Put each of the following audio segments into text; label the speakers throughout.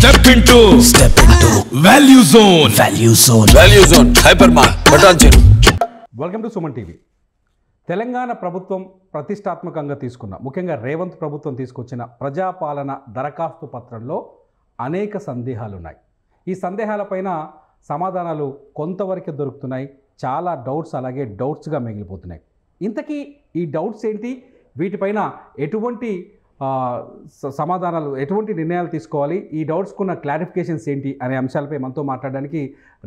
Speaker 1: Step into Value Zone.
Speaker 2: Value Zone. Hypermart. Button.
Speaker 3: Welcome to Suman TV. Telangana ప్రభుత్వం ప్రతిష్టాత్మకంగా తీసుకున్న, ముఖ్యంగా రేవంత్ ప్రభుత్వం తీసుకొచ్చిన ప్రజాపాలన దరఖాస్తు పత్రంలో అనేక సందేహాలు ఉన్నాయి. ఈ సందేహాలపైన సమాధానాలు కొంతవరకే దొరుకుతున్నాయి. చాలా డౌట్స్ అలాగే డౌట్స్గా మిగిలిపోతున్నాయి. ఇంతకీ ఈ డౌట్స్ ఏంటి, వీటిపైన ఎటువంటి సమాధానాలు, ఎటువంటి నిర్ణయాలు తీసుకోవాలి, ఈ డౌట్స్కున్న క్లారిఫికేషన్స్ ఏంటి అనే అంశాలపై మనతో మాట్లాడడానికి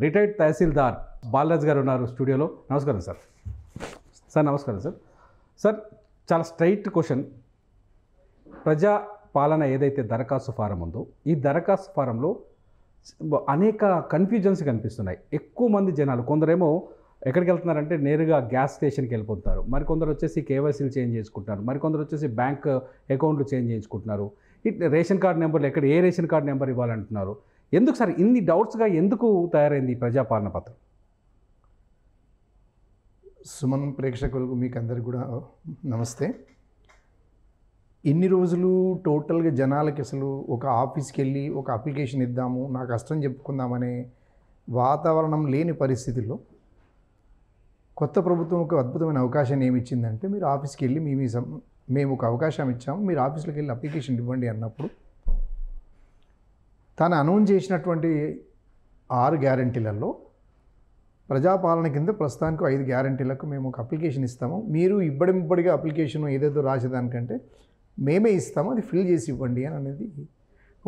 Speaker 3: రిటైర్డ్ తహసీల్దార్ బాలరాజ్ గారు ఉన్నారు స్టూడియోలో. నమస్కారం సార్. నమస్కారం సార్. సార్, చాలా స్ట్రైట్ క్వశ్చన్. ప్రజా పాలన ఏదైతే దరఖాస్తు ఫారం ఉందో, ఈ దరఖాస్తు ఫారంలో అనేక కన్ఫ్యూజన్స్ కనిపిస్తున్నాయి. ఎక్కువ మంది జనాలు, కొందరేమో ఎక్కడికి వెళ్తున్నారంటే నేరుగా గ్యాస్ స్టేషన్కి వెళ్ళిపోతున్నారు, మరికొందరు వచ్చేసి కేవైసీలు చేంజ్ చేసుకుంటున్నారు, మరికొందరు వచ్చేసి బ్యాంక్ అకౌంట్లు చేంజ్ చేయించుకుంటున్నారు, రేషన్ కార్డు నెంబర్లు ఎక్కడ ఏ రేషన్ కార్డు నెంబర్ ఇవ్వాలంటున్నారు. ఎందుకు సార్ ఇన్ని డౌట్స్గా ఎందుకు తయారైంది ప్రజాపాలన పత్రం?
Speaker 4: సుమన్ ప్రేక్షకులకు మీకు అందరికి కూడా నమస్తే. ఇన్ని రోజులు టోటల్గా జనాలకి అసలు ఒక ఆఫీస్కి వెళ్ళి ఒక అప్లికేషన్ ఇద్దాము, నా కష్టం చెప్పుకుందామనే వాతావరణం లేని పరిస్థితుల్లో కొత్త ప్రభుత్వం ఒక అద్భుతమైన అవకాశాన్ని ఏమి ఇచ్చిందంటే, మీరు ఆఫీస్కి వెళ్ళి మేము ఒక అవకాశం ఇచ్చాము, మీరు ఆఫీస్లోకి వెళ్ళి అప్లికేషన్ ఇవ్వండి అన్నప్పుడు తాను అనౌన్స్ చేసినటువంటి 6 గ్యారంటీలలో ప్రజాపాలన కింద ప్రస్తుతానికి 5 గ్యారంటీలకు మేము ఒక అప్లికేషన్ ఇస్తాము, మీరు ఇబ్బడిగా అప్లికేషన్ ఏదేదో రాసేదానికంటే మేమే ఇస్తాము, అది ఫిల్ చేసి ఇవ్వండి అని అనేది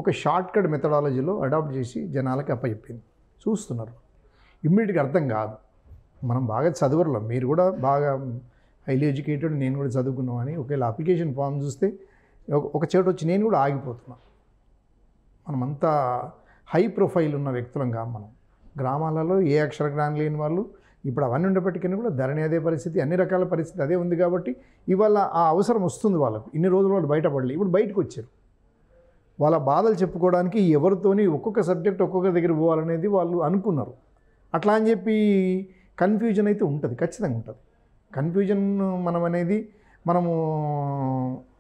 Speaker 4: ఒక షార్ట్ కట్ మెథడాలజీలో అడాప్ట్ చేసి జనాలకి అప్పచెప్పింది. చూస్తున్నారు, ఇమ్మీడియట్గా అర్థం కాదు. మనం బాగా చదవరులో, మీరు కూడా బాగా హైలీ ఎడ్యుకేటెడ్, నేను కూడా చదువుకున్నాం అని ఒకవేళ అప్లికేషన్ ఫామ్ చూస్తే ఒక చోటు వచ్చి నేను కూడా ఆగిపోతున్నాను. మనమంతా హై ప్రొఫైల్ ఉన్న వ్యక్తులం కాదు. మనం గ్రామాలలో ఏ అక్షర జ్ఞానం లేని వాళ్ళు, ఇప్పుడు అవన్నీ ఉండేప్పటికీ కూడా ధరణి అదే పరిస్థితి, అన్ని రకాల పరిస్థితి అదే ఉంది. కాబట్టి ఇవాళ ఆ అవసరం వస్తుంది వాళ్ళకు. ఇన్ని రోజులు వాళ్ళు బయటపడలేదు, ఇప్పుడు బయటకు వచ్చారు. వాళ్ళ బాధలు చెప్పుకోవడానికి ఎవరితోని ఒక్కొక్క సబ్జెక్ట్ ఒక్కొక్క దగ్గర పోవాలనేది వాళ్ళు అనుకున్నారు. అట్లా అని చెప్పి కన్ఫ్యూజన్ అయితే ఉంటుంది, ఖచ్చితంగా ఉంటుంది. కన్ఫ్యూజన్ మనము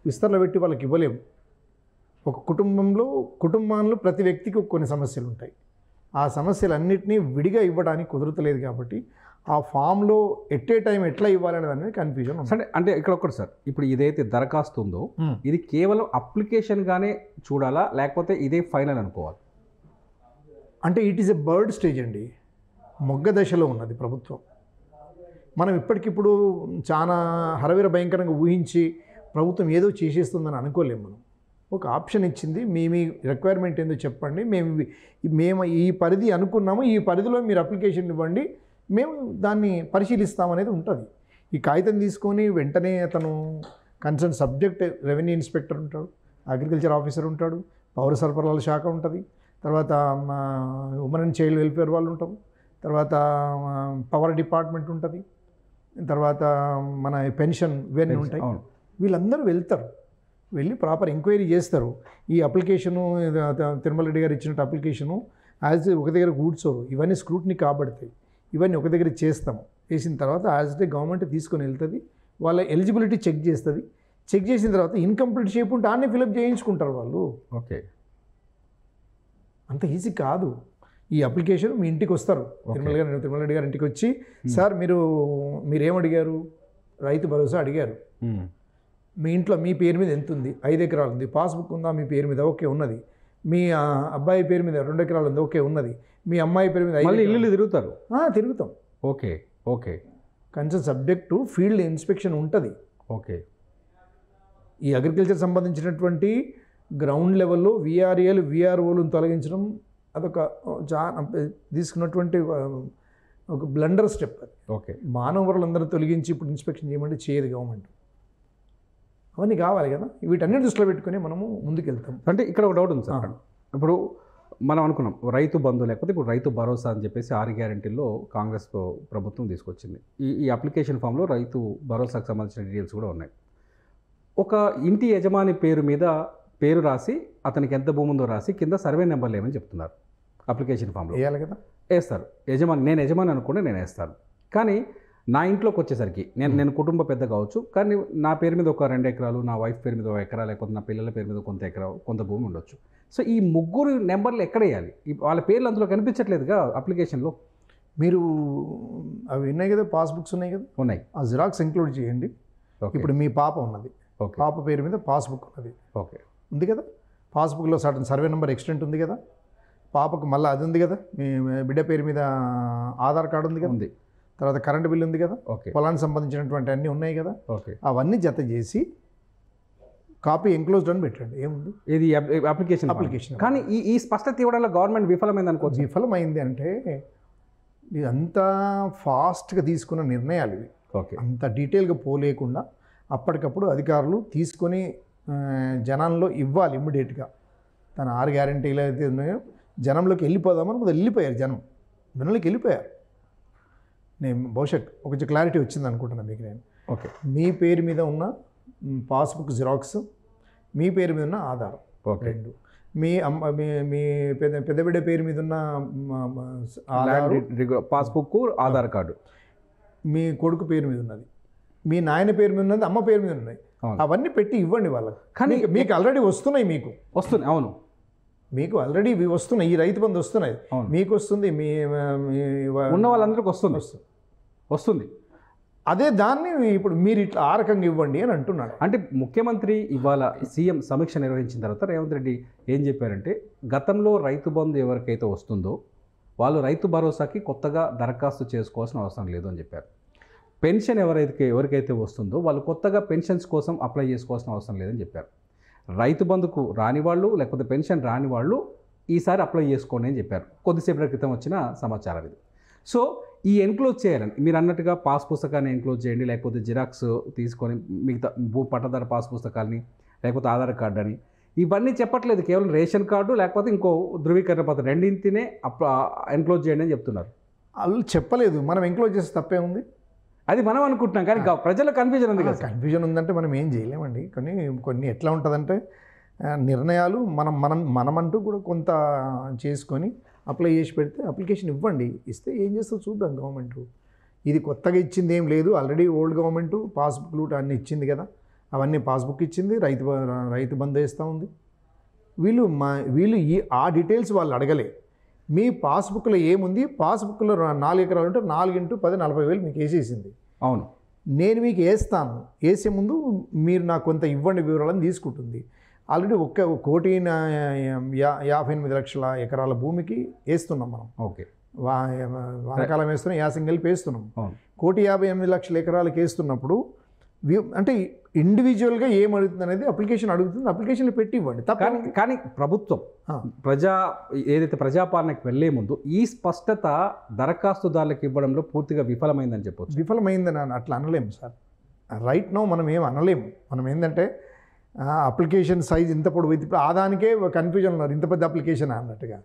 Speaker 4: విస్తరణ పెట్టి వాళ్ళకి ఇవ్వలేము. ఒక కుటుంబంలో ప్రతి వ్యక్తికి కొన్ని సమస్యలు ఉంటాయి. ఆ సమస్యలన్నింటినీ విడిగా ఇవ్వడానికి కుదరతలేదు. కాబట్టి ఆ ఫామ్లో ఎట్ ఏ టైం ఎట్లా ఇవ్వాలనేది అనేది కన్ఫ్యూజన్ ఉంటుంది.
Speaker 3: అంటే ఇక్కడ ఒకటి సార్, ఇప్పుడు ఇదైతే దరఖాస్తు ఉందో ఇది కేవలం అప్లికేషన్గానే చూడాలా, లేకపోతే ఇదే ఫైనల్ అనుకోవాలి?
Speaker 4: అంటే it is a bird stage అండి, మొగ్గ దశలో ఉన్నది ప్రభుత్వం. మనం ఇప్పటికిప్పుడు చాలా హరవీర భయంకరంగా ఊహించి ప్రభుత్వం ఏదో చేసేస్తుందని అనుకోలేము. మనం ఒక ఆప్షన్ ఇచ్చింది, మీ రిక్వైర్మెంట్ ఏందో చెప్పండి, మేము ఈ పరిధి అనుకున్నాము, ఈ పరిధిలో మీరు అప్లికేషన్ ఇవ్వండి, మేము దాన్ని పరిశీలిస్తామనేది ఉంటుంది. ఈ కాగితం తీసుకొని వెంటనే అతను కన్సర్న్ సబ్జెక్ట్ రెవెన్యూ ఇన్స్పెక్టర్ ఉంటాడు, అగ్రికల్చర్ ఆఫీసర్ ఉంటాడు, పౌర సరఫరాల శాఖ ఉంటుంది, తర్వాత ఉమెన్ అండ్ చైల్డ్ వెల్ఫేర్ వాళ్ళు ఉంటారు, తర్వాత పవర్ డిపార్ట్మెంట్ ఉంటుంది, తర్వాత మన పెన్షన్ ఇవన్నీ ఉంటాయి. వీళ్ళందరూ వెళ్తారు, వెళ్ళి ప్రాపర్ ఎంక్వైరీ చేస్తారు. ఈ అప్లికేషను తిరుమల రెడ్డి గారు ఇచ్చినట్టు అప్లికేషను ఒక దగ్గర కూర్చోరు, ఇవన్నీ స్క్రూటినీ కాబడతాయి, ఇవన్నీ ఒక దగ్గర చేస్తాము. చేసిన తర్వాత గవర్నమెంట్ తీసుకొని వెళ్తుంది, వాళ్ళ ఎలిజిబిలిటీ చెక్ చేస్తుంది. చెక్ చేసిన తర్వాత ఇన్కంప్లీట్ షేప్ ఉంటే ఆన్నే ఫిలప్ చేయించుకుంటారు వాళ్ళు.
Speaker 3: ఓకే,
Speaker 4: అంత ఈజీ కాదు. ఈ అప్లికేషన్ మీ ఇంటికి వస్తారు, తిరుమల రెడ్డి గారు ఇంటికి వచ్చి, సార్ మీరేమడిగారు, రైతు భరోసా అడిగారు, మీ ఇంట్లో మీ పేరు మీద ఎంత ఉంది, 5 ఎకరాలు ఉంది, పాస్బుక్ ఉందా మీ పేరు మీద, ఓకే ఉన్నది, మీ అబ్బాయి పేరు మీద 2 ఎకరాలు ఉంది, ఓకే ఉన్నది, మీ అమ్మాయి పేరు మీద
Speaker 3: ఇల్లు తిరుగుతారు.
Speaker 4: తిరుగుతాం.
Speaker 3: Okay
Speaker 4: concern subject field inspection ఉంటుంది.
Speaker 3: ఓకే,
Speaker 4: ఈ అగ్రికల్చర్ సంబంధించినటువంటి గ్రౌండ్ లెవెల్లో విఆర్ఓలను తొలగించడం అదొక తీసుకున్నటువంటి ఒక బ్లండర్ స్టెప్. అది
Speaker 3: ఓకే,
Speaker 4: మానవ వనరులందరూ తొలగించి ఇప్పుడు ఇన్స్పెక్షన్ చేయమంటే చేయదు గవర్నమెంట్. అవన్నీ కావాలి కదా, వీటన్నిటి దృష్టిలో పెట్టుకుని మనము ముందుకెళ్తాం.
Speaker 3: అంటే ఇక్కడ ఒక డౌట్ ఉంది సార్. ఇప్పుడు మనం అనుకున్నాం రైతు బంధు, లేకపోతే ఇప్పుడు రైతు భరోసా అని చెప్పేసి 6 గ్యారంటీల్లో కాంగ్రెస్ ప్రభుత్వం తీసుకొచ్చింది. ఈ అప్లికేషన్ ఫామ్లో రైతు భరోసాకు సంబంధించిన డీటెయిల్స్ కూడా ఉన్నాయి. ఒక ఇంటి యజమాని పేరు రాసి, అతనికి ఎంత భూమి ఉందో రాసి, కింద సర్వే నెంబర్లు ఏమని చెప్తున్నారు అప్లికేషన్ ఫామ్లో.
Speaker 4: వేయాలి కదా,
Speaker 3: వేస్తారు. నేను యజమాని అనుకుంటే నేను వేస్తాను. కానీ నా ఇంట్లోకి వచ్చేసరికి నేను కుటుంబ పెద్ద కావచ్చు, కానీ నా పేరు మీద ఒక 2 ఎకరాలు, నా వైఫ్ పేరు మీద 1 ఎకరా, లేకపోతే నా పిల్లల పేరు మీద కొంత ఎకరా, కొంత భూమి ఉండొచ్చు. సో ఈ ముగ్గురు నెంబర్లు ఎక్కడ వేయాలి? వాళ్ళ పేర్లు అందులో కనిపించట్లేదుగా అప్లికేషన్లో.
Speaker 4: మీరు అవి ఉన్నాయి కదా, పాస్బుక్స్ ఉన్నాయి కదా,
Speaker 3: ఉన్నాయి.
Speaker 4: ఆ జిరాక్స్ ఇంక్లూడ్ చేయండి. ఇప్పుడు మీ పాప ఉన్నది, పాప పేరు మీద పాస్బుక్ ఉన్నది,
Speaker 3: ఓకే,
Speaker 4: ఉంది కదా, పాస్బుక్లో సర్టన్ సర్వే నెంబర్ ఎక్స్టెంట్ ఉంది కదా, పాపకు మళ్ళీ అది ఉంది కదా, మీ బిడ్డ పేరు మీద ఆధార్ కార్డు ఉంది కదా,
Speaker 3: ఉంది,
Speaker 4: తర్వాత కరెంటు బిల్లు ఉంది కదా,
Speaker 3: ఓకే,
Speaker 4: పొలానికి సంబంధించినటువంటి అన్నీ ఉన్నాయి కదా,
Speaker 3: ఓకే,
Speaker 4: అవన్నీ జత చేసి కాపీ ఎంక్లోజ్డ్ అని పెట్టండి. ఏముంది
Speaker 3: ఇది అప్లికేషన్. కానీ ఈ స్పష్టత ఇవ్వడంలో గవర్నమెంట్ విఫలమైంది అనుకోవచ్చు.
Speaker 4: విఫలమైంది అంటే ఇది అంతా ఫాస్ట్గా తీసుకున్న నిర్ణయాలు ఇవి.
Speaker 3: ఓకే,
Speaker 4: అంత డీటెయిల్గా పోలేకుండా అప్పటికప్పుడు అధికారులు తీసుకొని జనాల్లో ఇవ్వాలి ఇమ్మీడియట్గా. తన 6 గ్యారెంటీలు అయితే ఉన్నాయో జనంలోకి వెళ్ళిపోదామని మొదలు వెళ్ళిపోయారు, జనంలోకి వెళ్ళిపోయారు. నేను బహుశా కొంచెం క్లారిటీ వచ్చింది అనుకుంటున్నాను మీకు. నేను
Speaker 3: ఓకే,
Speaker 4: మీ పేరు మీద ఉన్న పాస్బుక్ జిరాక్స్, మీ పేరు మీద ఉన్న ఆధార్,
Speaker 3: ఓకే,
Speaker 4: 2, మీ అమ్మ మీ పెద్ద బిడ్డ పేరు మీద ఉన్న
Speaker 3: పాస్బుక్, ఆధార్ కార్డు,
Speaker 4: మీ కొడుకు పేరు మీద ఉన్నది, మీ నాయన పేరు మీద ఉన్నది, అమ్మ పేరు మీద ఉన్నాయి, అవన్నీ పెట్టి ఇవ్వండి వాళ్ళకి. కానీ మీకు ఆల్రెడీ వస్తున్నాయి,
Speaker 3: వస్తున్నాయి. అవును,
Speaker 4: మీకు ఆల్రెడీ ఇవి వస్తున్నాయి, ఈ రైతు బంధు వస్తున్నాయి, మీకు వస్తుంది, మీ
Speaker 3: ఉన్న వాళ్ళందరికీ వస్తుంది.
Speaker 4: అదే దాన్ని ఇప్పుడు మీరు ఇట్లా ఆ రకంగా ఇవ్వండి అని అంటున్నాడు.
Speaker 3: అంటే ముఖ్యమంత్రి ఇవాళ సీఎం సమీక్ష నిర్వహించిన తర్వాత రేవంత్ రెడ్డి ఏం చెప్పారంటే, గతంలో రైతు బంధు ఎవరికైతే వస్తుందో వాళ్ళు రైతు భరోసాకి కొత్తగా దరఖాస్తు చేసుకోవాల్సిన అవసరం లేదు అని చెప్పారు. పెన్షన్ ఎవరికైతే వస్తుందో వాళ్ళు కొత్తగా పెన్షన్స్ కోసం అప్లై చేసుకోవాల్సిన అవసరం లేదని చెప్పారు. రైతు బంధుకు రాని వాళ్ళు, లేకపోతే పెన్షన్ రాని వాళ్ళు ఈసారి అప్లై చేసుకోండి అని చెప్పారు. కొద్దిసేపటి క్రితం వచ్చిన సమాచారం ఇది. సో ఈ ఎన్క్లోజ్ చేయాలని మీరు అన్నట్టుగా పాస్ పుస్తకాన్ని ఎన్క్లోజ్ చేయండి, లేకపోతే జిరాక్స్ తీసుకొని మిగతా పట్టదారు పాస్ పుస్తకాలని, లేకపోతే ఆధార్ కార్డు అని ఇవన్నీ చెప్పట్లేదు. కేవలం రేషన్ కార్డు లేకపోతే ఇంకో ధృవీకరణ పత్రం రెండింటినే ఎన్క్లోజ్ చేయండి అని చెప్తున్నారు.
Speaker 4: వాళ్ళు చెప్పలేదు, మనం ఎంక్లోజ్ చేస్తే తప్పే ఉంది.
Speaker 3: అది మనం అనుకుంటున్నాం, కానీ ప్రజల కన్ఫ్యూజన్ ఉంది కదా.
Speaker 4: కన్ఫ్యూజన్ ఉందంటే మనం ఏం చేయలేమండి. కొన్ని ఎట్లా ఉంటుందంటే నిర్ణయాలు మనమంటూ కూడా కొంత చేసుకొని అప్లై చేసి పెడితే అప్లికేషన్ ఇవ్వండి, ఇస్తే ఏం చేస్తో చూద్దాం. గవర్నమెంట్ ఇది కొత్తగా ఇచ్చింది ఏం లేదు, ఆల్రెడీ ఓల్డ్ గవర్నమెంట్ పాస్బుక్లు అన్నీ ఇచ్చింది కదా, అవన్నీ పాస్బుక్ ఇచ్చింది, రైతు బంధు వేస్తూ ఉంది. వీళ్ళు ఆ డీటెయిల్స్ వాళ్ళు అడగలే. మీ పాస్బుక్లో ఏముంది, పాస్బుక్లో 4 ఎకరాలు ఉంటే 4 × 10 40,000 మీకు వేసేసింది.
Speaker 3: అవును,
Speaker 4: నేను మీకు వేస్తాను, వేసే ముందు మీరు నాకు కొంత ఇవ్వండి వివరాలను తీసుకుంటుంది. ఆల్రెడీ 1,58,00,000 ఎకరాల భూమికి వేస్తున్నాం మనం.
Speaker 3: ఓకే,
Speaker 4: వానాకాలం వేస్తున్నాం, యాసంగి కలిపి వేస్తున్నాం. 1,58,00,000 ఎకరాలకు వేస్తున్నప్పుడు అంటే ఇండివిజువల్గా ఏమడుగుతుంది అనేది అప్లికేషన్ అడుగుతుంది, అప్లికేషన్లు పెట్టి ఇవ్వండి.
Speaker 3: కానీ ప్రభుత్వం ఏదైతే ప్రజాపాలనకు వెళ్లే ముందు ఈ స్పష్టత దరఖాస్తుదారులకు ఇవ్వడంలో పూర్తిగా విఫలమైందని చెప్పొచ్చు.
Speaker 4: విఫలమైందని అట్లా అనలేము సార్. రైట్ నో మనం ఏం అనలేము. మనం ఏంటంటే అప్లికేషన్ సైజ్ ఇంత పొడవు, ఇప్పుడు ఆదానికే కన్ఫ్యూజన్ ఉన్నారు, ఇంత పెద్ద అప్లికేషన్ అన్నట్టుగా.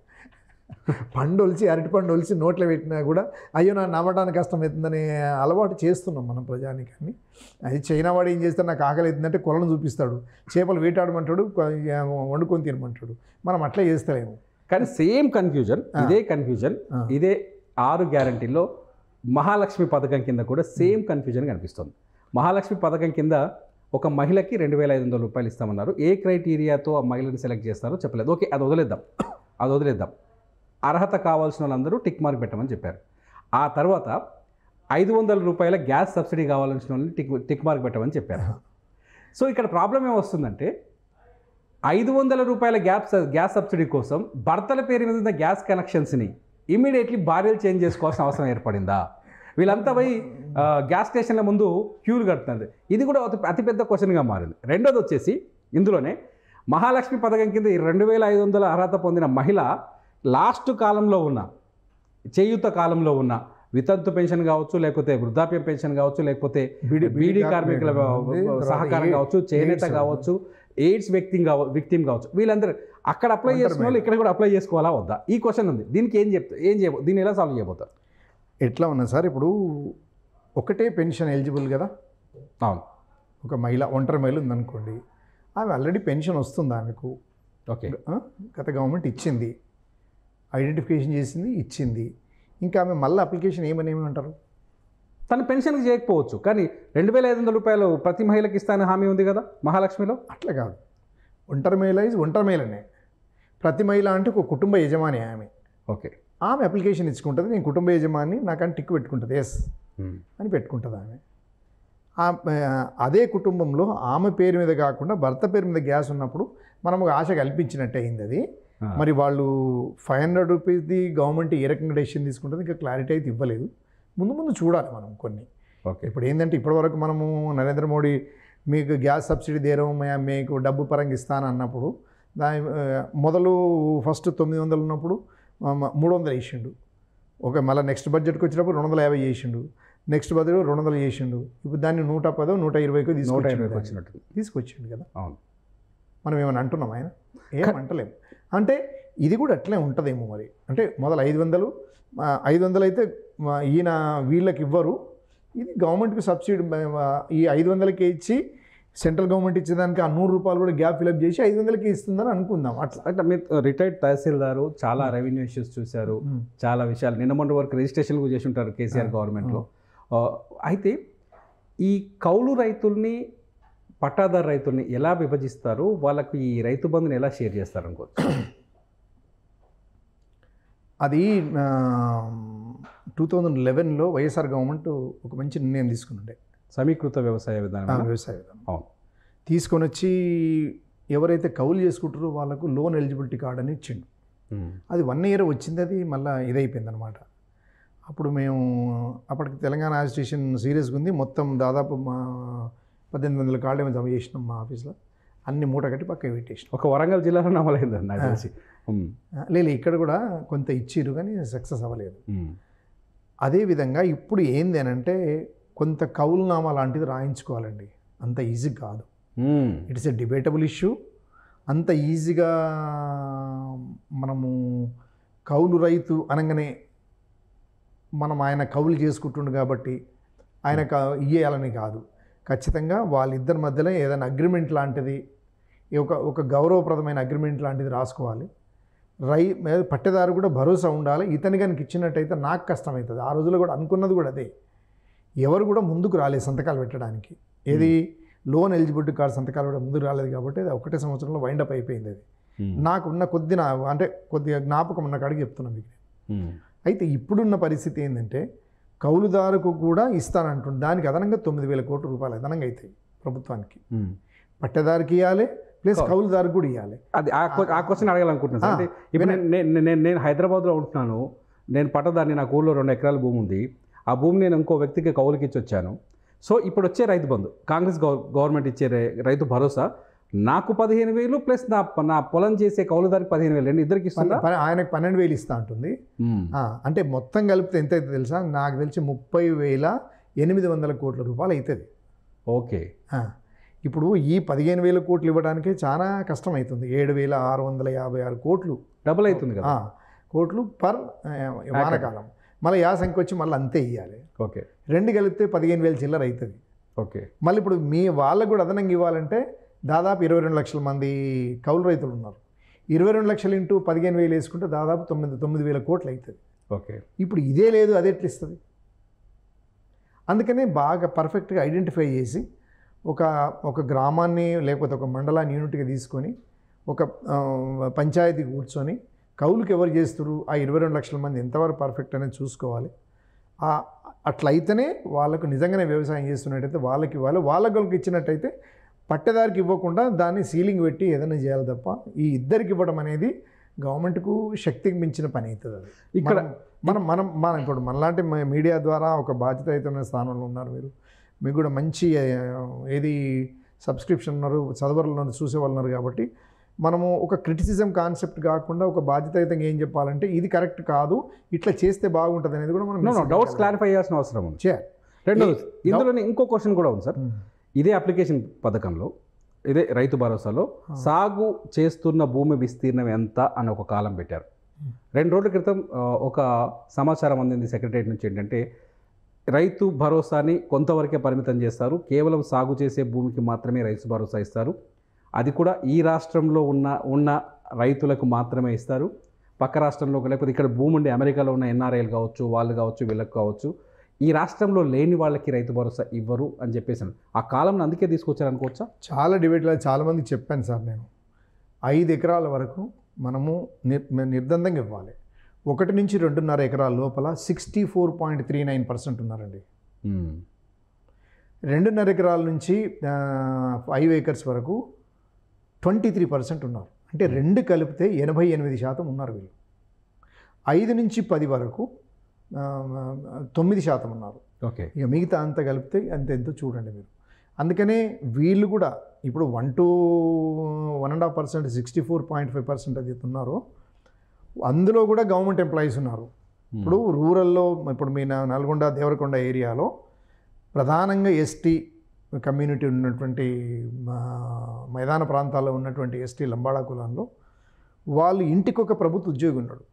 Speaker 4: అరటిపండు ఒలిచి నోట్లో పెట్టినా కూడా అయ్యో నా నమ్మడానికి కష్టమవుతుందని అలవాటు చేస్తున్నాం మనం ప్రజానికాన్ని. అది చైనా వాడు ఏం చేస్తాడు, నాకు ఆకలి అవుతుందంటే కొలను చూపిస్తాడు, చేపలు వేటాడమంటాడు, వండుకొని తినమంటాడు. మనం అట్లా చేస్తలేము.
Speaker 3: కానీ సేమ్ కన్ఫ్యూజన్, ఇదే 6 గ్యారంటీల్లో మహాలక్ష్మి పథకం కింద కూడా సేమ్ కన్ఫ్యూజన్ కనిపిస్తుంది. మహాలక్ష్మి పథకం కింద ఒక మహిళకి 2,500 రూపాయలు ఇస్తామన్నారు. ఏ క్రైటీరియాతో ఆ మహిళని సెలెక్ట్ చేస్తారో చెప్పలేదు. ఓకే, అది వదిలేద్దాం. అర్హత కావాల్సిన వాళ్ళందరూ టిక్ మార్క్ పెట్టమని చెప్పారు. ఆ తర్వాత 500 రూపాయల గ్యాస్ సబ్సిడీ కావాల్సిన వాళ్ళని టిక్ మార్క్ పెట్టమని చెప్పారు. సో ఇక్కడ ప్రాబ్లం ఏమొస్తుందంటే 500 రూపాయల గ్యాస్ సబ్సిడీ కోసం భర్తల పేరు మీద ఉన్న గ్యాస్ కనెక్షన్స్ని ఇమీడియట్లీ భార్యలు చేంజ్ చేసుకోవాల్సిన అవసరం ఏర్పడిందా? వీళ్ళంతా పోయి గ్యాస్ స్టేషన్ల ముందు క్యూలు కడుతున్నారు. ఇది కూడా అతిపెద్ద క్వశ్చన్గా మారింది. రెండోది వచ్చేసి ఇందులోనే మహాలక్ష్మి పథకం కింద 2,500 అర్హత పొందిన మహిళ లాస్ట్ కాలంలో ఉన్న, చేయూత కాలంలో ఉన్న వితంతు పెన్షన్ కావచ్చు, లేకపోతే వృద్ధాప్య పెన్షన్ కావచ్చు, లేకపోతే బీడీ కార్మికుల సహకారం కావచ్చు, చేనేత కావచ్చు, ఎయిడ్స్ విక్టిమ్ కావచ్చు, వీళ్ళందరూ అక్కడ అప్లై చేసుకున్న వాళ్ళు ఇక్కడ కూడా అప్లై చేసుకోవాలా వద్దా? ఈ క్వశ్చన్ ఉంది. దీనికి దీన్ని ఎలా సాల్వ్ చేయబోతారు?
Speaker 4: ఎట్లా ఉన్నా సార్, ఇప్పుడు ఒకటే పెన్షన్ ఎలిజిబుల్ కదా.
Speaker 3: అవును,
Speaker 4: ఒక ఒంటరి మహిళ ఉందనుకోండి, ఆమె ఆల్రెడీ పెన్షన్ వస్తుంది ఆమెకు.
Speaker 3: ఓకే,
Speaker 4: గత గవర్నమెంట్ ఇచ్చింది, ఐడెంటిఫికేషన్ చేసింది, ఇచ్చింది. ఇంకా ఆమె మళ్ళీ అప్లికేషన్ ఏమంటారు?
Speaker 3: తను పెన్షన్కి చేయకపోవచ్చు, కానీ 2,500 రూపాయలు ప్రతి మహిళకి ఇస్తానని హామీ ఉంది కదా మహాలక్ష్మిలో.
Speaker 4: అట్లా కాదు, ఒంటరి మహిళనే. ప్రతి మహిళ అంటే ఒక కుటుంబ యజమాని ఆమె.
Speaker 3: ఓకే,
Speaker 4: ఆమె అప్లికేషన్ ఇచ్చుకుంటుంది, నేను కుటుంబ యజమాని నాకని టిక్ పెట్టుకుంటుంది, ఎస్ అని పెట్టుకుంటుంది ఆమె. అదే కుటుంబంలో ఆమె పేరు మీద కాకుండా భర్త పేరు మీద గ్యాస్ ఉన్నప్పుడు మనం ఒక ఆశ కల్పించినట్టు అయింది అది. మరి వాళ్ళు 500 రూపీస్ది గవర్నమెంట్ ఏ రకంగా డెసిషన్ తీసుకుంటుంది ఇంకా క్లారిటీ అయితే ఇవ్వలేదు. ముందు చూడాలి మనం కొన్ని.
Speaker 3: ఓకే,
Speaker 4: ఇప్పుడు ఏంటంటే ఇప్పటివరకు మనము నరేంద్ర మోడీ మీకు గ్యాస్ సబ్సిడీ దేరం మీకు డబ్బు పరంగా ఇస్తాను అన్నప్పుడు దాని మొదలు ఫస్ట్ 900 ఉన్నప్పుడు 300 వేసిండు. ఓకే, మళ్ళీ నెక్స్ట్ బడ్జెట్కి వచ్చినప్పుడు 250 చేసిండు, నెక్స్ట్ బడ్జెట్ 200 చేసిండు. ఇప్పుడు దాన్ని 110 120 తీసుకొచ్చిండు కదా.
Speaker 3: అవును,
Speaker 4: మనం ఏమైనా అంటున్నాం, ఆయన ఏమంటలేము. అంటే ఇది కూడా అట్లే ఉంటుందేమో మరి. అంటే మొదలు 500 అయితే ఈయన వీళ్ళకి ఇవ్వరు, ఇది గవర్నమెంట్కి సబ్సిడీ ఈ 500కే ఇచ్చి సెంట్రల్ గవర్నమెంట్ ఇచ్చేదానికి ఆ 100 రూపాయలు కూడా గ్యాప్ ఫిలప్ చేసి 500కి ఇస్తుందని అనుకుందాం. అట్లా
Speaker 3: అంటే మీరు రిటైర్డ్ తహసీల్దారు, చాలా రెవెన్యూ ఇష్యూస్ చూశారు, చాలా విషయాలు నిన్న మొన్న వరకు రిజిస్ట్రేషన్ కూడా చేసి ఉంటారు కేసీఆర్ గవర్నమెంట్లో. అయితే ఈ కౌలు రైతుల్ని పట్టాదారు రైతుల్ని ఎలా విభజిస్తారు, వాళ్ళకు ఈ రైతు బంధుని ఎలా షేర్ చేస్తారు అనుకోవచ్చు?
Speaker 4: అది 2011లో వైఎస్ఆర్ గవర్నమెంట్ ఒక మంచి నిర్ణయం తీసుకున్నాడే,
Speaker 3: సమీకృత వ్యవసాయ విధానం.
Speaker 4: అవును, తీసుకొని వచ్చి ఎవరైతే కౌలు చేసుకుంటారో వాళ్ళకు లోన్ ఎలిజిబిలిటీ కార్డ్ అని ఇచ్చిండు. అది 1 year వచ్చింది, అది మళ్ళీ ఇదైపోయింది అనమాట. అప్పుడు మేము అప్పటికి తెలంగాణ అడ్మినిస్ట్రేషన్ సీరియస్గా ఉంది, మొత్తం దాదాపు 1800 కార్డు ఏమో జమ చేసినాం మా ఆఫీస్లో, అన్ని మూట కట్టి పక్కకి పెట్టేసినాం.
Speaker 3: ఒక వరంగల్ జిల్లాలో అమలైందండి నాకు తెలిసి.
Speaker 4: లేదు, ఇక్కడ కూడా కొంత ఇచ్చిర్రు కానీ సక్సెస్ అవ్వలేదు. అదేవిధంగా ఇప్పుడు ఏంది అని అంటే కొంత కౌలునామా లాంటిది రాయించుకోవాలండి, అంత ఈజీ కాదు. It's a debatable issue. అంత ఈజీగా మనము కౌలు రైతు అనగానే మనం ఆయన కౌలు చేసుకుంటుండు కాబట్టి ఆయన ఇయ్యాలని కాదు. ఖచ్చితంగా వాళ్ళిద్దరి మధ్యలో ఏదైనా అగ్రిమెంట్ లాంటిది, ఒక గౌరవప్రదమైన అగ్రిమెంట్ లాంటిది రాసుకోవాలి. పట్టేదారు కూడా భరోసా ఉండాలి. ఇతని కనుక ఇచ్చినట్టయితే నాకు కష్టమవుతుంది. ఆ రోజుల్లో కూడా అనుకున్నది కూడా అదే. ఎవరు కూడా ముందుకు రాలేదు సంతకాలు పెట్టడానికి. ఏది లోన్ ఎలిజిబిలిటీ కార్డు సంతకాలు కూడా ముందుకు రాలేదు కాబట్టి అది 1 సంవత్సరంలో వైండప్ అయిపోయింది. అది నాకున్న కొద్దిగా జ్ఞాపకం ఉన్న కాడికి చెప్తున్నాను మీకు. అయితే ఇప్పుడున్న పరిస్థితి ఏంటంటే కౌలుదారుకు కూడా ఇస్తానంటుంది, దానికి అదనంగా 9,000 కోట్ల రూపాయలు అదనంగా అవుతాయి ప్రభుత్వానికి. పట్టేదారికి ఇవ్వాలి, ప్లస్ కౌలుదారుకు కూడా ఇవ్వాలి.
Speaker 3: అది ఆ క్వశ్చన్ అడగాలనుకుంటున్నాను సార్. అంటే ఇప్పుడు నేను హైదరాబాద్లో ఉంటున్నాను, నేను పట్టదాన్ని, నాకు ఊళ్ళో 2 ఎకరాల భూమి ఉంది. ఆ భూమి నేను ఇంకో వ్యక్తికి కౌలుకి ఇచ్చి వచ్చాను. సో ఇప్పుడు వచ్చే రైతు బంధు, కాంగ్రెస్ గవర్నమెంట్ ఇచ్చే రైతు భరోసా నాకు 15,000 ప్లస్ నా పొలం చేసే కౌలుదారికి 15,000 ఇద్దరికి ఇస్తుందా?
Speaker 4: ఆయనకు 12,000 ఇస్తా ఉంటుంది. అంటే మొత్తం కలిపితే ఎంత అవుతుంది తెలుసా? నాకు తెలిసి 30,800 కోట్ల రూపాయలు అవుతుంది.
Speaker 3: ఓకే,
Speaker 4: ఇప్పుడు ఈ 15,000 కోట్లు ఇవ్వడానికి చాలా కష్టం అవుతుంది. 7,656 కోట్లు
Speaker 3: డబుల్ అవుతుంది కదా
Speaker 4: కోట్లు పర్ వానకాలం. మళ్ళీ యాసంకి వచ్చి మళ్ళీ అంతే ఇవ్వాలి.
Speaker 3: ఓకే,
Speaker 4: 2 కలిపితే 15,000 చిల్లర అవుతుంది.
Speaker 3: ఓకే,
Speaker 4: మళ్ళీ ఇప్పుడు వాళ్ళకు కూడా అదనంగా ఇవ్వాలంటే దాదాపు 22 లక్షల మంది కౌలు రైతులు ఉన్నారు. 22 లక్షలు ఇంటూ 15,000 వేసుకుంటే దాదాపు 9,000 కోట్లు అవుతుంది.
Speaker 3: ఓకే,
Speaker 4: ఇప్పుడు ఇదే లేదు, అది ఎట్లా ఇస్తుంది? అందుకనే బాగా పర్ఫెక్ట్గా ఐడెంటిఫై చేసి ఒక గ్రామాన్ని లేకపోతే ఒక మండలాన్ని యూనిట్గా తీసుకొని ఒక పంచాయతీ కూర్చొని కౌలుకి ఎవరు చేస్తారు, ఆ 22 లక్షల మంది ఎంతవరకు పర్ఫెక్ట్ అనేది చూసుకోవాలి. అట్లయితేనే వాళ్ళకు నిజంగానే వ్యవసాయం చేస్తున్నట్టయితే వాళ్ళకి ఇవ్వాలి. వాళ్ళకి ఇచ్చినట్టయితే పట్టేదారికి ఇవ్వకుండా దాన్ని సీలింగ్ పెట్టి ఏదైనా చేయాలి తప్ప ఈ ఇద్దరికి ఇవ్వడం అనేది గవర్నమెంట్కు శక్తికి మించిన పని అవుతుంది. అది ఇక్కడ మనం ఇప్పుడు మనలాంటి మీడియా ద్వారా ఒక బాధ్యతాయుతమైన స్థానంలో ఉన్నారు మీరు. మీకు కూడా మంచి ఏది సబ్స్క్రిప్షన్ ఉన్నారు, చదవరులు ఉన్నారు, చూసేవాళ్ళు ఉన్నారు. కాబట్టి మనము ఒక క్రిటిసిజం కాన్సెప్ట్ కాకుండా ఒక బాధ్యతాయుతంగా ఏం చెప్పాలంటే ఇది కరెక్ట్ కాదు, ఇట్లా చేస్తే బాగుంటుంది అనేది కూడా మనం
Speaker 3: డౌట్స్ క్లారిఫై చేయాల్సిన అవసరం ఉంది. రెండోది ఇందులోనే ఇంకో క్వశ్చన్ కూడా ఉంది సార్. ఇదే అప్లికేషన్ పథకంలో, ఇదే రైతు భరోసాలో సాగు చేస్తున్న భూమి విస్తీర్ణం ఎంత అని ఒక కాలం పెట్టారు. 2 రోజుల క్రితం ఒక సమాచారం అందింది సెక్రటరియట్ నుంచి. ఏంటంటే రైతు భరోసాని కొంతవరకే పరిమితం చేస్తారు, కేవలం సాగు చేసే భూమికి మాత్రమే రైతు భరోసా ఇస్తారు. అది కూడా ఈ రాష్ట్రంలో ఉన్న రైతులకు మాత్రమే ఇస్తారు. పక్క రాష్ట్రంలో లేకపోతే ఇక్కడ భూమి ఉండి అమెరికాలో ఉన్న ఎన్ఆర్ఐలు కావచ్చు, వాళ్ళు కావచ్చు, వీళ్ళకి కావచ్చు, ఈ రాష్ట్రంలో లేని వాళ్ళకి రైతు భరోసా ఇవ్వరు అని చెప్పేసాను. ఆ కాలంలో అందుకే తీసుకొచ్చారు అనుకోవచ్చా?
Speaker 4: చాలా డిబేట్లో చాలామందికి చెప్పాను సార్ నేను. 5 ఎకరాల వరకు మనము నిర్బంధంగా ఇవ్వాలి. 1 నుంచి 2.5 ఎకరాల లోపల 64.39% ఉన్నారండి. 2.5 ఎకరాల నుంచి 5 ఏకర్స్ వరకు 23% ఉన్నారు. అంటే 2 కలిపితే 88% ఉన్నారు వీళ్ళు. 5 నుంచి 10 వరకు 9% ఉన్నారు.
Speaker 3: ఓకే.
Speaker 4: ఇక మిగతా అంత కలిపితే ఎంతో చూడండి మీరు. అందుకనే వీళ్ళు కూడా ఇప్పుడు 1 to 1.5% 64.5% అది ఉన్నారో అందులో కూడా గవర్నమెంట్ ఎంప్లాయీస్ ఉన్నారు. ఇప్పుడు రూరల్లో ఇప్పుడు మీ నల్గొండ దేవరకొండ ఏరియాలో ప్రధానంగా ఎస్టీ కమ్యూనిటీ ఉన్నటువంటి మైదాన ప్రాంతాల్లో ఉన్నటువంటి ఎస్టీ లంబాడా కులంలో వాళ్ళు ఇంటికొక ప్రభుత్వ ఉద్యోగి ఉన్నాడు.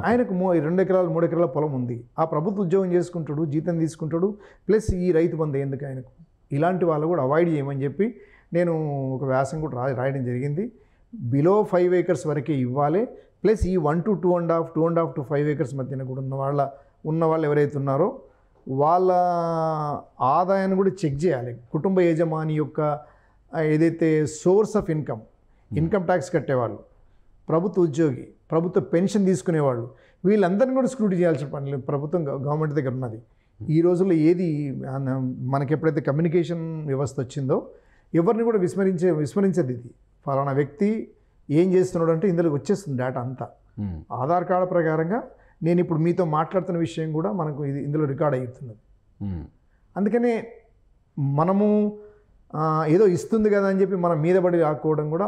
Speaker 4: ఆయనకు 2 ఎకరాలు 3 ఎకరాల పొలం ఉంది. ఆ ప్రభుత్వ ఉద్యోగం చేసుకుంటాడు, జీతం తీసుకుంటాడు, ప్లస్ ఈ రైతు బంధు ఎందుకు ఆయనకు. ఇలాంటి వాళ్ళు కూడా అవాయిడ్ చేయమని చెప్పి నేను ఒక వ్యాసం కూడా రాయడం జరిగింది. బిలో 5 ఏకర్స్ వరకే ఇవ్వాలి, ప్లస్ ఈ 1 to 2.5 to 5 ఏకర్స్ మధ్యన కూడా ఉన్న వాళ్ళు ఎవరైతే ఉన్నారో వాళ్ళ ఆదాయాన్ని కూడా చెక్ చేయాలి. కుటుంబ యజమాని యొక్క ఏదైతే సోర్స్ ఆఫ్ ఇన్కమ్ ట్యాక్స్ కట్టేవాళ్ళు, ప్రభుత్వ ఉద్యోగి, ప్రభుత్వ పెన్షన్ తీసుకునేవాళ్ళు, వీళ్ళందరినీ కూడా స్క్రూటీ చేయాల్సిన పని ప్రభుత్వం గవర్నమెంట్ దగ్గర ఉన్నది. ఈ రోజుల్లో ఏది మనకి ఎప్పుడైతే కమ్యూనికేషన్ వ్యవస్థ వచ్చిందో ఎవరిని కూడా విస్మరించేది. ఇది ఫలానా వ్యక్తి ఏం చేస్తున్నాడు అంటే ఇందులో వచ్చేస్తుంది డేటా అంతా. ఆధార్ కార్డు ప్రకారంగా నేను ఇప్పుడు మీతో మాట్లాడుతున్న విషయం కూడా మనకు ఇందులో రికార్డ్ అవుతున్నది. అందుకనే మనము ఏదో ఇస్తుంది కదా అని చెప్పి మనం మీద పడి ఆడుకోవడం కూడా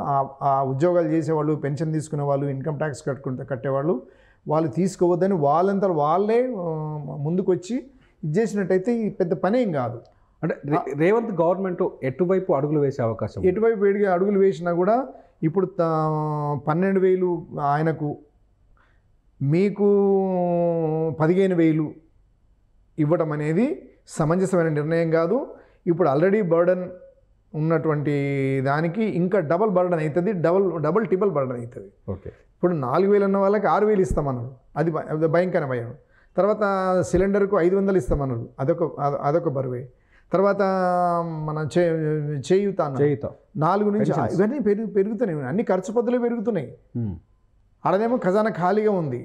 Speaker 4: ఆ ఉద్యోగాలు చేసేవాళ్ళు, పెన్షన్ తీసుకునే వాళ్ళు, ఇన్కమ్ ట్యాక్స్ కట్టేవాళ్ళు వాళ్ళు తీసుకోవద్దని వాళ్ళంతా వాళ్ళే ముందుకు వచ్చి ఇది చేసినట్టయితే ఈ పెద్ద పనేం కాదు.
Speaker 3: అంటే రేవంత్ గవర్నమెంట్ ఎటువైపు అడుగులు వేసే అవకాశం,
Speaker 4: ఎటువైపు అడుగులు వేసినా కూడా ఇప్పుడు 12,000 ఆయనకు, మీకు 15,000 ఇవ్వడం అనేది సమంజసమైన నిర్ణయం కాదు. ఇప్పుడు ఆల్రెడీ బర్డన్ ఉన్నటువంటి దానికి ఇంకా డబల్ బర్డన్ అవుతుంది, డబల్ ట్రిపుల్ బర్డన్ అవుతుంది.
Speaker 3: ఓకే. ఇప్పుడు
Speaker 4: 4,000 ఉన్న వాళ్ళకి 6,000 ఇస్తామన్నారు, అది భయంకర భయం. తర్వాత సిలిండర్కు 500 ఇస్తామన్నారు, అదొక బరువే. తర్వాత మన చేయూత 4 నుంచి ఇవన్నీ పెరుగుతున్నాయి, అన్ని ఖర్చు పద్ధతులు పెరుగుతున్నాయి. ఆడనేమో ఖజానా ఖాళీగా ఉంది.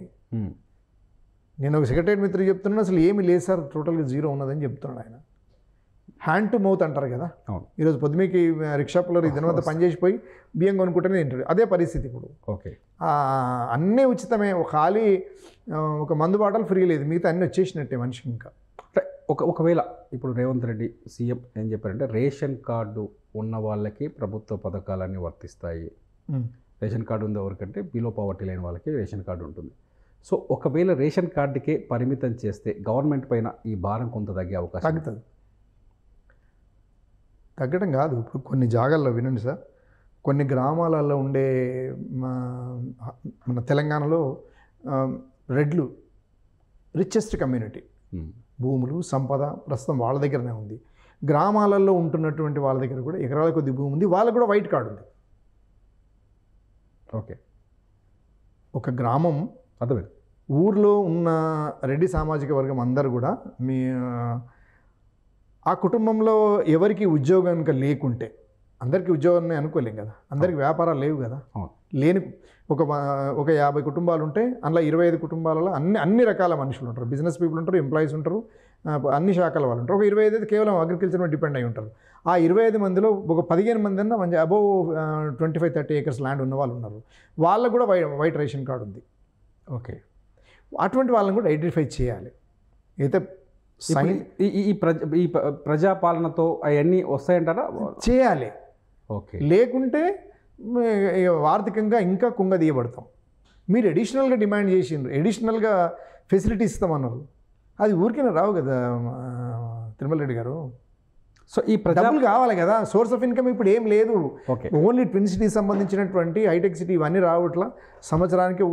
Speaker 4: నేను ఒక సెక్రటరీ మిత్రుడు చెప్తున్నాను, అసలు ఏమి లేదు సార్, టోటల్గా జీరో ఉన్నదని చెప్తున్నాడు ఆయన. హ్యాండ్ టు మౌత్ అంటారు కదా. ఈరోజు పొద్దుమీకి రిక్షా పుల్లర్ ఇదనంతా పనిచేసిపోయి బియ్యం కొనుక్కుంటేనే తింటాడు, అదే పరిస్థితి ఇప్పుడు.
Speaker 3: ఓకే.
Speaker 4: అన్నీ ఉచితమే, ఖాళీ ఒక మందు బాటలు ఫ్రీ లేదు, మిగతా అన్నీ వచ్చేసినట్టే మనిషికి. ఇంకా
Speaker 3: ఒకవేళ ఇప్పుడు రేవంత్ రెడ్డి సీఎం ఏం చెప్పారంటే రేషన్ కార్డు ఉన్న వాళ్ళకి ప్రభుత్వ పథకాలన్నీ వర్తిస్తాయి, రేషన్ కార్డు ఉంది ఎవరికంటే బిలో పావర్టీ లేని వాళ్ళకి రేషన్ కార్డు ఉంటుంది. సో ఒకవేళ రేషన్ కార్డుకే పరిమితం చేస్తే గవర్నమెంట్ పైన ఈ భారం కొంత తగ్గే అవకాశం
Speaker 4: తగ్గుతుంది. తగ్గడం కాదు, ఇప్పుడు కొన్ని జాగాల్లో వినండి సార్, కొన్ని గ్రామాలలో ఉండే మన తెలంగాణలో రెడ్లు రిచెస్ట్ కమ్యూనిటీ, భూములు సంపద ప్రస్తుతం వాళ్ళ దగ్గరనే ఉంది. గ్రామాలలో ఉంటున్నటువంటి వాళ్ళ దగ్గర కూడా ఎకరాల కొద్ది భూమి ఉంది, వాళ్ళకు కూడా వైట్ కార్డు ఉంది.
Speaker 3: ఓకే.
Speaker 4: ఒక గ్రామం
Speaker 3: అర్థమైంది.
Speaker 4: ఊర్లో ఉన్న రెడ్డి సామాజిక వర్గం అందరూ కూడా ఆ కుటుంబంలో ఎవరికి ఉద్యోగం కనుక లేకుంటే, అందరికీ ఉద్యోగాన్ని అనుకోలేం కదా, అందరికీ వ్యాపారాలు లేవు కదా, లేని ఒక 50 కుటుంబాలు ఉంటే అందులో 25 కుటుంబాలలో అన్ని రకాల మనుషులు ఉంటారు. బిజినెస్ పీపుల్ ఉంటారు, ఎంప్లాయీస్ ఉంటారు, అన్ని శాఖల వాళ్ళు ఉంటారు. ఒక 25 కేవలం అగ్రికల్చర్ మీద డిపెండ్ అయి ఉంటారు. ఆ 25 మందిలో ఒక 15 మంది అన్న మంచి అబోవ్ 25-30 ఏకర్స్ ల్యాండ్ ఉన్న వాళ్ళు ఉన్నారు. వాళ్ళకు కూడా వైట్ రేషన్ కార్డు ఉంది.
Speaker 3: ఓకే.
Speaker 4: అటువంటి వాళ్ళని కూడా ఐడెంటిఫై చేయాలి. అయితే
Speaker 3: ఈ ప్రజాపాలనతో అవన్నీ వస్తాయంటారా?
Speaker 4: చేయాలి.
Speaker 3: ఓకే.
Speaker 4: లేకుంటే ఆర్థికంగా ఇంకా కుంగదీయబడతాం. మీరు అడిషనల్గా డిమాండ్ చేసిండ్రు, అడిషనల్గా ఫెసిలిటీ ఇస్తామన్నారు, అది ఊరికైనా రావు కదా తిరుమల రెడ్డి గారు.
Speaker 3: సో ఈ
Speaker 4: డబ్బులు కావాలి కదా, సోర్స్ ఆఫ్ ఇన్కమ్ ఇప్పుడు ఏం లేదు.
Speaker 3: ఓకే.
Speaker 4: ఓన్లీ ట్విన్ సిటీ సంబంధించినటువంటి హైటెక్ సిటీ ఇవన్నీ రావట్లా, సంవత్సరానికి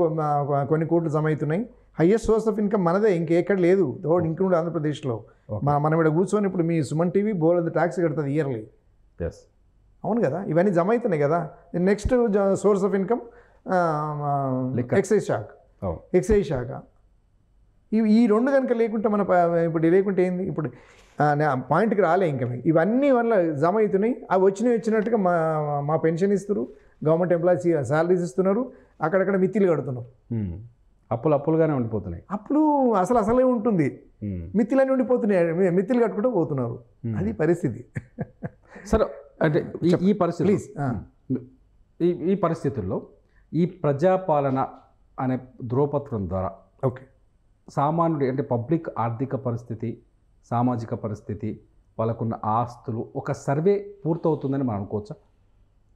Speaker 4: కొన్ని కోట్లు జమ అవుతున్నాయి. హైయెస్ట్ సోర్స్ ఆఫ్ ఇన్కమ్ మనదే, ఇంకెక్కడ లేదు, ఇంక్లూడ్ ఆంధ్రప్రదేశ్లో. మనం ఇక్కడ కూర్చొని ఇప్పుడు మీ సుమన్ టీవీ బోర్డు ట్యాక్స్ కడుతుంది ఇయర్లీ. అవును కదా, ఇవన్నీ జమ అవుతున్నాయి కదా. Next source of income excise శాఖ. ఈ రెండు కనుక లేకుంటే ఇప్పుడు లేకుంటే ఏంది ఇప్పుడు పాయింట్కి రాలే ఇంకా ఇవన్నీ వల్ల జమ అవుతున్నాయి. అవి వచ్చినట్టుగా మా పెన్షన్ ఇస్తారు, గవర్నమెంట్ ఎంప్లాయీస్ శాలరీస్ ఇస్తున్నారు, అక్కడక్కడ మిత్తిలు కడుతున్నారు.
Speaker 3: అప్పులుగానే ఉండిపోతున్నాయి.
Speaker 4: అప్పుడు అసలే ఉంటుంది, మిత్తిలన్నీ ఉండిపోతున్నాయి, మిత్తిలు కట్టుకుంటూ పోతున్నారు. అది పరిస్థితి.
Speaker 3: సరే, అంటే ఈ పరిస్థితి
Speaker 4: ప్లీజ్
Speaker 3: ఈ పరిస్థితుల్లో ఈ ప్రజాపాలన అనే ధ్రువపత్రం ద్వారా
Speaker 4: ఓకే
Speaker 3: సామాన్యుడు అంటే పబ్లిక్ ఆర్థిక పరిస్థితి, సామాజిక పరిస్థితి, వాళ్ళకున్న ఆస్తులు ఒక సర్వే పూర్తవుతుందని మనం అనుకోవచ్చా?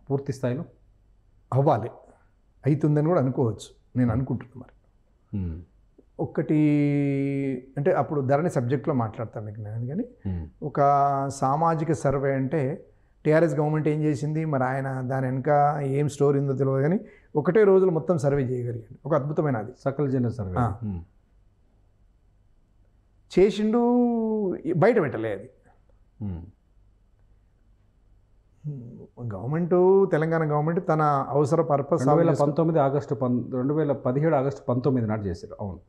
Speaker 3: పూర్తి స్థాయిలో
Speaker 4: అవ్వాలి, అవుతుందని కూడా అనుకోవచ్చు. నేను అనుకుంటున్నాను. మరి ఒకటి అంటే అప్పుడు ధరణి సబ్జెక్ట్లో మాట్లాడతాను మీకు నేను. కానీ ఒక సామాజిక సర్వే అంటే టీఆర్ఎస్ గవర్నమెంట్ ఏం చేసింది, మరి ఆయన దాని వెనుక ఏం స్టోరీ ఉందో తెలియదు. కానీ ఒకటే రోజులు మొత్తం సర్వే చేయగలిగాడు. ఒక అద్భుతమైన అది
Speaker 3: సకల జన సర్వే
Speaker 4: చేసిండు, బయట పెట్టలే అది. గవర్నమెంట్, తెలంగాణ గవర్నమెంట్ తన అవసర పర్పస్
Speaker 3: 2017 ఆగస్టు 19 నాడు చేశారు. అవును,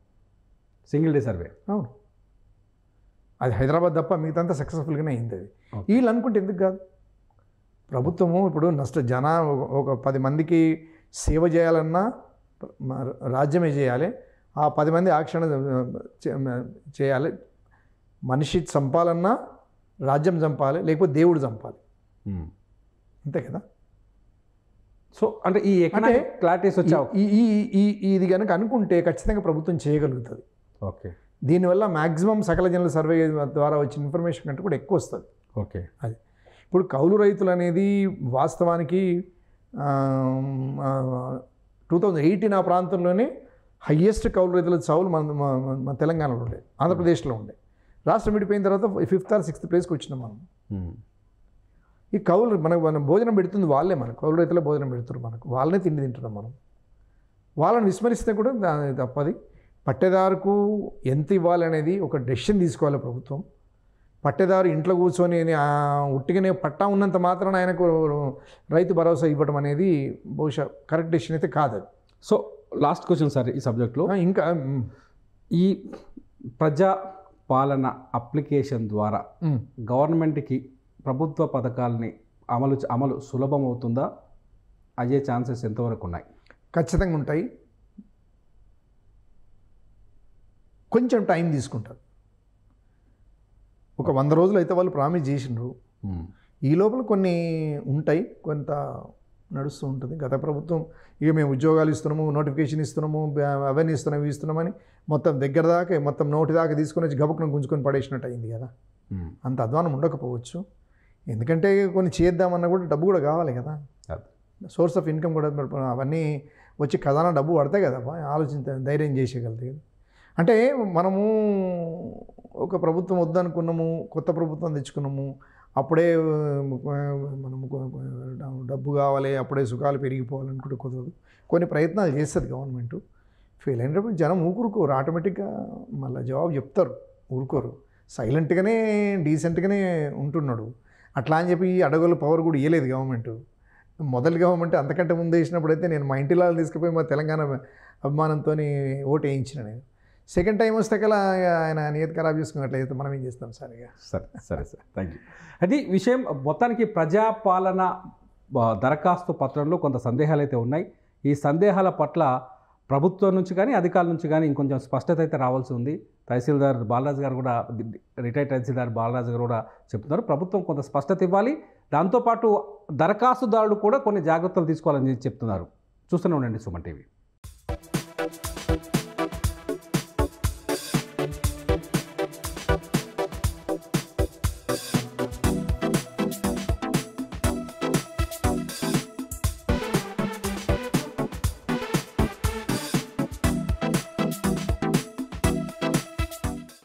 Speaker 3: సింగిల్ డే సర్వే.
Speaker 4: అవును, అది హైదరాబాద్ తప్ప మిగతా సక్సెస్ఫుల్గానే అయింది. అది వీళ్ళు అనుకుంటే ఎందుకు కాదు? ప్రభుత్వము ఇప్పుడు ఒక 10 మందికి సేవ చేయాలన్నా రాజ్యమే చేయాలి. ఆ 10 మంది ఆక్షణ చేయాలి. మనిషి చంపాలన్నా రాజ్యం చంపాలి, లేకపోతే దేవుడు చంపాలి. అంతే కదా?
Speaker 3: సో అంటే ఈ ఎకనామిక్ క్లారిటీస్ వచ్చావు
Speaker 4: ఇది కనుక అనుకుంటే ఖచ్చితంగా ప్రభుత్వం చేయగలుగుతుంది.
Speaker 3: ఓకే,
Speaker 4: దీనివల్ల మ్యాక్సిమం సకల జనుల సర్వే ద్వారా వచ్చిన ఇన్ఫర్మేషన్ కంటే కూడా ఎక్కువ వస్తుంది.
Speaker 3: ఓకే,
Speaker 4: అది ఇప్పుడు కౌలు రైతులు అనేది వాస్తవానికి 2018 ఆ ప్రాంతంలోనే హయ్యెస్ట్ కౌలు రైతుల చావులు మన తెలంగాణలో ఉండే, ఆంధ్రప్రదేశ్లో ఉండే. రాష్ట్రం విడిపోయిన తర్వాత 5th or 6th ప్లేస్కి వచ్చినాం మనం. ఈ కౌలు మన భోజనం పెడుతుంది వాళ్ళే, మన కౌలు రైతులే భోజనం పెడుతున్నారు మనకు, వాళ్ళనే తిండి తింటున్నాం మనం. వాళ్ళని విస్మరిస్తే కూడా తప్పది. పట్టేదారుకు ఎంత ఇవ్వాలి అనేది ఒక డెసిషన్ తీసుకోవాలి ప్రభుత్వం. పట్టేదారు ఇంట్లో కూర్చొని ఉట్టిగానే పట్టా ఉన్నంత మాత్రాన ఆయనకు రైతు భరోసా ఇవ్వడం అనేది బహుశా కరెక్ట్ డెసిషన్ అయితే కాదు.
Speaker 3: సో లాస్ట్ క్వశ్చన్ సార్ ఈ సబ్జెక్ట్లో, ఇంకా ఈ ప్రజా పాలన అప్లికేషన్ ద్వారా గవర్నమెంట్కి ప్రభుత్వ పథకాలని అమలు సులభం అవుతుందా? అయ్యే ఛాన్సెస్ ఎంతవరకు ఉన్నాయి?
Speaker 4: ఖచ్చితంగా ఉంటాయి. కొంచెం టైం తీసుకుంటారు. ఒక 100 రోజులు అయితే వాళ్ళు ప్రామిస్ చేసిండ్రు. ఈ లోపల కొన్ని ఉంటాయి, కొంత నడుస్తూ ఉంటుంది. గత ప్రభుత్వం ఇక మేము ఉద్యోగాలు ఇస్తున్నాము, నోటిఫికేషన్ ఇస్తున్నాము, అవన్నీ ఇస్తున్నామని మొత్తం దగ్గర దాకా మొత్తం నోటి దాకా తీసుకొని వచ్చి గబుక్కును గుంజుకొని పడేసినట్టు అయింది కదా. అంత అధ్వానం ఉండకపోవచ్చు. ఎందుకంటే కొన్ని చేద్దామన్నా కూడా డబ్బు కూడా కావాలి కదా, సోర్స్ ఆఫ్ ఇన్కమ్ కూడా. అవన్నీ వచ్చి ఖజానా డబ్బు పడతాయి కదా, ధైర్యం చేసేయగలుగుతాయి. అంటే మనము ఒక ప్రభుత్వం వద్దనుకున్నాము, కొత్త ప్రభుత్వం తెచ్చుకున్నాము, అప్పుడే మనము డబ్బు కావాలి, అప్పుడే సుఖాలు పెరిగిపోవాలనుకుంటే కుదరదు. కొన్ని ప్రయత్నాలు చేస్తుంది గవర్నమెంట్. ఫెయిల్ అయినప్పుడు జనం ఊరుకోరు, ఆటోమేటిక్గా మళ్ళీ జవాబు చెప్తారు, ఊరుకోరు. సైలెంట్గానే డీసెంట్గానే ఉంటున్నాడు. అట్లా అని చెప్పి అడగలు పవర్ కూడా ఇవ్వలేదు గవర్నమెంట్. మొదటి గవర్నమెంట్ అంతకంటే ముందు వేసినప్పుడు అయితే నేను మా ఇంటిలో తీసుకుపోయి మా తెలంగాణ అభిమానంతో ఓటు వేయించిన. నేను సెకండ్ టైం వస్తే కల్లా ఆయన నియత ఖరాబ్ చేసుకున్నట్లయితే మనం ఏం చేస్తాం సార్? ఇక
Speaker 3: సరే సార్, థ్యాంక్ యూ. అది విషయం. మొత్తానికి ప్రజాపాలన దరఖాస్తు పత్రంలో కొంత సందేహాలు అయితే ఉన్నాయి. ఈ సందేహాల పట్ల ప్రభుత్వం నుంచి కానీ అధికారుల నుంచి కానీ ఇంకొంచెం స్పష్టత అయితే రావాల్సి ఉంది. తహసీల్దార్ బాలరాజు గారు కూడా, రిటైర్డ్ తహసీల్దార్ బాలరాజు గారు కూడా చెప్తున్నారు ప్రభుత్వం కొంత స్పష్టత ఇవ్వాలి, దాంతోపాటు దరఖాస్తుదారులు కూడా కొన్ని జాగ్రత్తలు తీసుకోవాలని చెప్తున్నారు. చూస్తూనే ఉండండి సుమన్ టీవీ.